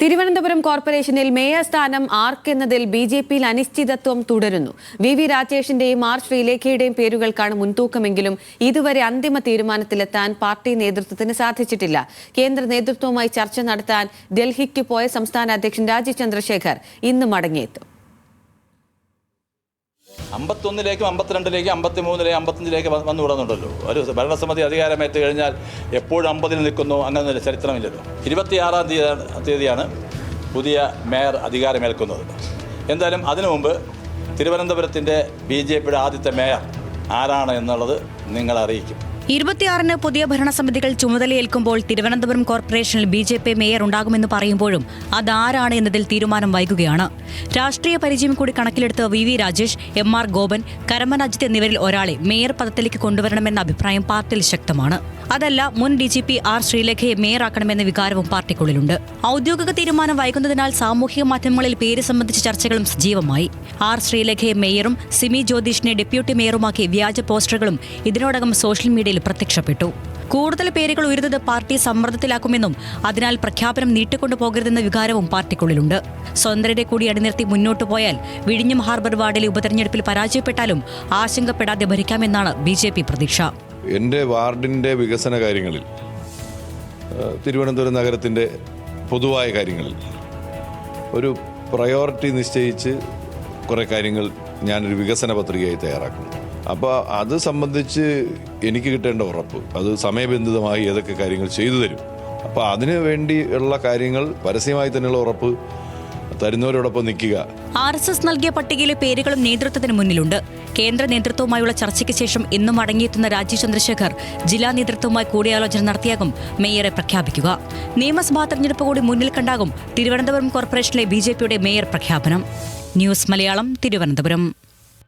തിരുവനന്തപുരം കോർപ്പറേഷനിൽ മേയർ സ്ഥാനം ആർക്കെന്നതിൽ ബി.ജെ.പിയിൽ അനിശ്ചിതത്വം തുടരുന്നു. വി രാജേഷിന്റെയും ആർ ശ്രീലേഖയുടെയും പേരുകൾക്കാണ് മുൻതൂക്കമെങ്കിലും ഇതുവരെ അന്തിമ തീരുമാനത്തിലെത്താൻ പാർട്ടി നേതൃത്വത്തിന് സാധിച്ചിട്ടില്ല. കേന്ദ്ര നേതൃത്വവുമായി ചർച്ച നടത്താൻ ഡൽഹിക്ക് പോയ സംസ്ഥാന അധ്യക്ഷൻ രാജീവ് ചന്ദ്രശേഖർ ഇന്ന് മടങ്ങിയെത്തും. 51-ലേക്കും 52-ലേക്കും 53-ലേക്കും 55-ലേക്ക് വന്നു വിടുന്നുണ്ടല്ലോ. ഒരു ഭരണസമിതി അധികാരമേറ്റ് കഴിഞ്ഞാൽ എപ്പോഴും 50-ൽ നിൽക്കുന്നു, അങ്ങനെ ചരിത്രമില്ലല്ലോ. 26-ാം തീയതിയാണ് പുതിയ മേയർ അധികാരമേൽക്കുന്നത്. എന്തായാലും അതിനു മുമ്പ് തിരുവനന്തപുരത്തിൻ്റെ ബി.ജെ.പിയുടെ ആദ്യത്തെ മേയർ ആരാണ് എന്നുള്ളത് നിങ്ങളെ അറിയിക്കും. 26-ന് പുതിയ ഭരണസമിതികൾ ചുമതലയേൽക്കുമ്പോൾ തിരുവനന്തപുരം കോർപ്പറേഷനിൽ ബി.ജെ.പി മേയർ ഉണ്ടാകുമെന്ന് പറയുമ്പോഴും അതാരാണ് എന്നതിൽ തീരുമാനം വൈകുകയാണ്. രാഷ്ട്രീയ പരിചയം കൂടി കണക്കിലെടുത്ത് വി രാജേഷ്, എം.ആർ. ഗോപൻ, കരമന അജിത്ത് എന്നിവരിൽ ഒരാളെ മേയർ പദത്തിലേക്ക് കൊണ്ടുവരണമെന്ന അഭിപ്രായം പാർട്ടിയിൽ ശക്തമാണ്. അതല്ല, മുൻ DGP ആർ ശ്രീലേഖയെ മേയറാക്കണമെന്ന വികാരവും പാർട്ടിക്കുള്ളിലുണ്ട്. ഔദ്യോഗിക തീരുമാനം വൈകുന്നതിനാൽ സാമൂഹിക മാധ്യമങ്ങളിൽ പേര് സംബന്ധിച്ച ചർച്ചകളും സജീവമായി. ആർ ശ്രീലേഖയെ മേയറും സിമി ജ്യോതിഷിനെ ഡെപ്യൂട്ടി മേയറുമാക്കി വ്യാജ പോസ്റ്ററുകളും ഇതിനോടകം സോഷ്യൽ മീഡിയയിൽ പ്രത്യക്ഷപ്പെട്ടു. കൂടുതൽ പേരുകൾ ഉയരുന്നത് പാർട്ടിയെ സമ്മർദ്ദത്തിലാക്കുമെന്നും അതിനാൽ പ്രഖ്യാപനം നീട്ടിക്കൊണ്ടു പോകരുതെന്ന വികാരവും പാർട്ടിക്കുള്ളിലുണ്ട്. സ്വതന്ത്രരെ കൂടി അണിനിർത്തി മുന്നോട്ടു പോയാൽ വിഴിഞ്ഞം ഹാർബർ വാർഡിലെ ഉപതെരഞ്ഞെടുപ്പിൽ പരാജയപ്പെട്ടാലും ആശങ്കപ്പെടാതെ ഭരിക്കാമെന്നാണ് ബി.ജെ.പി പ്രതീക്ഷ. എൻ്റെ വാർഡിൻ്റെ വികസന കാര്യങ്ങളിൽ, തിരുവനന്തപുരം നഗരത്തിൻ്റെ പൊതുവായ കാര്യങ്ങളിൽ ഒരു പ്രയോറിറ്റി നിശ്ചയിച്ച് കുറേ കാര്യങ്ങൾ ഞാനൊരു വികസന പത്രികയായി തയ്യാറാക്കും. അപ്പോൾ അത് സംബന്ധിച്ച് എനിക്ക് കിട്ടേണ്ട ഉറപ്പ്, അത് സമയബന്ധിതമായി ഏതൊക്കെ കാര്യങ്ങൾ ചെയ്തു തരും. അപ്പോൾ അതിനു വേണ്ടിയുള്ള കാര്യങ്ങൾ പരസ്യമായി തന്നെയുള്ള ഉറപ്പ് തരുന്നവരോടൊപ്പം നിൽക്കുക. RSS നൽകിയ പട്ടികയിലെ പേരുകളും നേതൃത്വത്തിന് മുന്നിലുണ്ട്. കേന്ദ്ര നേതൃത്വവുമായുള്ള ചർച്ചയ്ക്ക് ശേഷം ഇന്നും മടങ്ങിയെത്തുന്ന രാജീവ് ചന്ദ്രശേഖർ ജില്ലാ നേതൃത്വവുമായി കൂടിയാലോചന നടത്തിയാകും മേയറെ പ്രഖ്യാപിക്കുക. നിയമസഭാ തെരഞ്ഞെടുപ്പ് കൂടി മുന്നിൽ കണ്ടാകും തിരുവനന്തപുരം കോർപ്പറേഷനിലെ ബി.ജെ.പിയുടെ മേയർ പ്രഖ്യാപനം. ന്യൂസ് മലയാളം, തിരുവനന്തപുരം.